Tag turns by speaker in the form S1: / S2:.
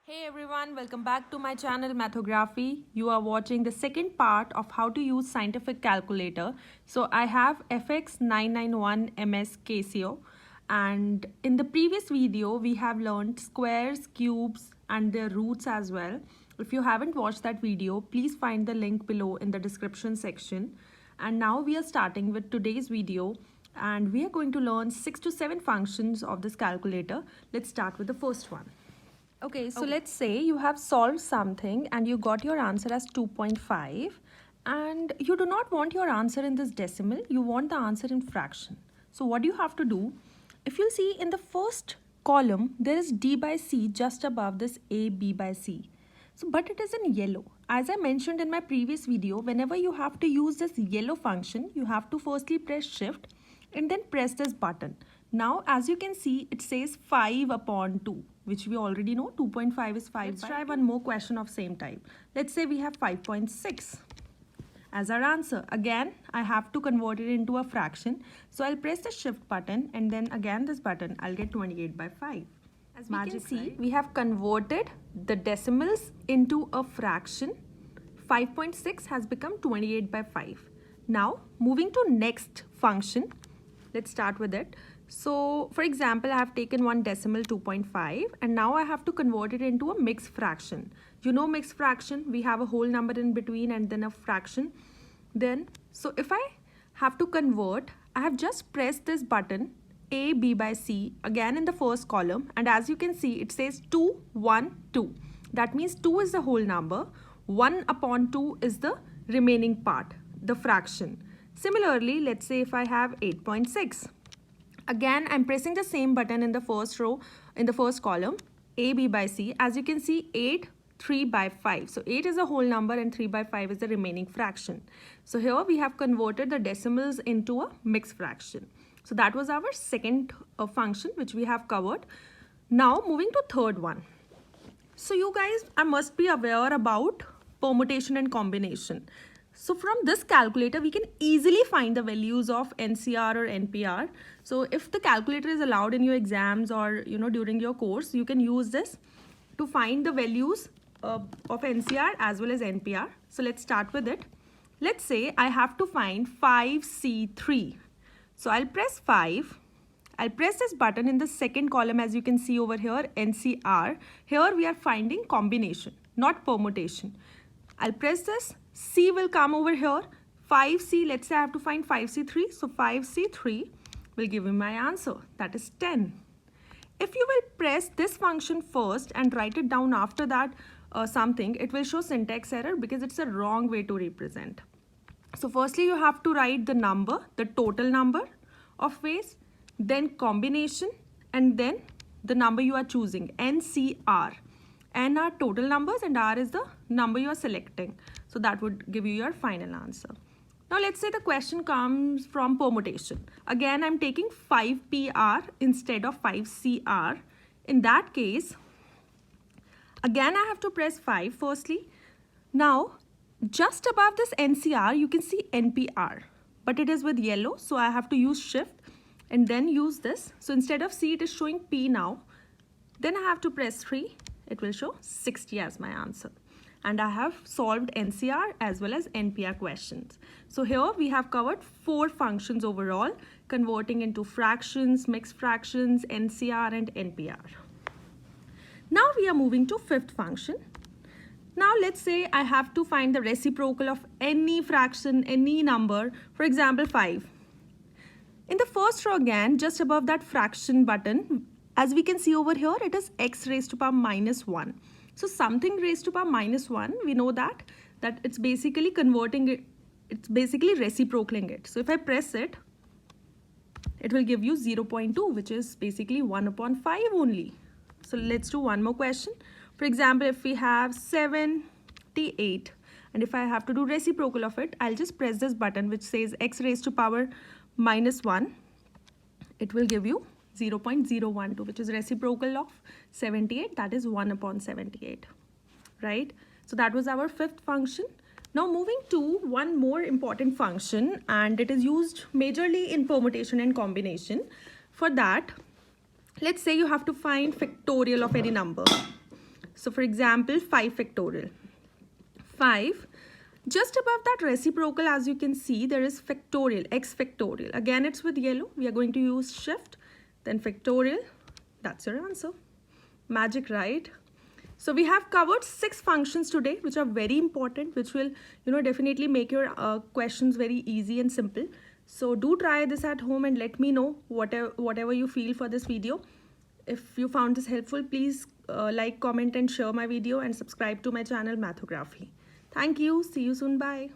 S1: Hey everyone, welcome back to my channel Mathography. You are watching the second part of how to use scientific calculator. So I have FX991 MS Casio, and in the previous video we have learned squares, cubes and their roots as well. If you haven't watched that video, please find the link below in the description section. And now we are starting with today's video and we are going to learn 6 to 7 functions of this calculator. Let's start with the first one. Okay, so let's say you have solved something and you got your answer as 2.5 and you do not want your answer in this decimal, you want the answer in fraction. So what do you have to do? If you see in the first column, there is D by C just above this A, B by C. So, but it is in yellow. As I mentioned in my previous video, whenever you have to use this yellow function, you have to firstly press shift and then press this button. Now, as you can see, it says 5 upon 2, which we already know 2.5 is 5. Let's try one more question of same type. Let's say we have 5.6 as our answer. Again, I have to convert it into a fraction. So I'll press the shift button and then again this button. I'll get 28 by 5. As we can see, right? We have converted the decimals into a fraction. 5.6 has become 28 by 5. Now, moving to next function. Let's start with it. So, for example, I have taken one decimal 2.5 and now I have to convert it into a mixed fraction. You know mixed fraction, we have a whole number in between and then a fraction. So if I have to convert, I have just pressed this button A, B by C again in the first column, and as you can see, it says 2, 1, 2. That means 2 is the whole number, 1 upon 2 is the remaining part, the fraction. Similarly, let's say if I have 8.6. Again, I'm pressing the same button in the first row, in the first column, A, B by C. As you can see, 8, 3 by 5. So 8 is a whole number and 3 by 5 is the remaining fraction. So here we have converted the decimals into a mixed fraction. So that was our second function which we have covered. Now moving to third one. So you guys must be aware about permutation and combination. So from this calculator, we can easily find the values of NCR or NPR. So if the calculator is allowed in your exams or during your course, you can use this to find the values of NCR as well as NPR. So let's start with it. Let's say I have to find 5C3. So I'll press 5. I'll press this button in the second column, as you can see over here, NCR. Here we are finding combination, not permutation. I'll press this. C will come over here. 5C, let's say I have to find 5C3. So 5C3 will give me my answer. That is 10. If you will press this function first and write it down after that something, it will show syntax error because it's a wrong way to represent. So firstly, you have to write the number, the total number of ways, then combination, and then the number you are choosing, NCR. N are total numbers and R is the number you are selecting. So that would give you your final answer. Now let's say the question comes from permutation. Again, I'm taking 5PR instead of 5CR. In that case, again I have to press 5 firstly. Now, just above this NCR, you can see NPR. But it is with yellow, so I have to use shift and then use this. So instead of C, it is showing P now. Then I have to press 3. It will show 60 as my answer. And I have solved NCR as well as NPR questions. So here we have covered 4 functions overall, converting into fractions, mixed fractions, NCR and NPR. Now we are moving to fifth function. Now let's say I have to find the reciprocal of any fraction, any number, for example 5. In the first row again, just above that fraction button, as we can see over here, it is x raised to power minus 1. So something raised to power minus 1, we know that it's basically converting it, it's basically reciprocaling it. So if I press it, it will give you 0.2, which is basically 1 upon 5 only. So let's do one more question. For example, if we have 78, and if I have to do reciprocal of it, I'll just press this button which says x raised to power minus 1. It will give you 0.012, which is reciprocal of 78, that is 1 upon 78, right? So that was our fifth function. Now moving to one more important function, and it is used majorly in permutation and combination. For that, let's say you have to find factorial of any number. So for example, 5 factorial. 5, just above that reciprocal, as you can see, there is factorial, x factorial. Again, it's with yellow. We are going to use shift, then factorial. That's your answer. Magic, right? So we have covered 6 functions today, which are very important, which will, definitely make your questions very easy and simple. So do try this at home and let me know whatever you feel for this video. If you found this helpful, please like, comment and share my video and subscribe to my channel Mathography. Thank you. See you soon. Bye.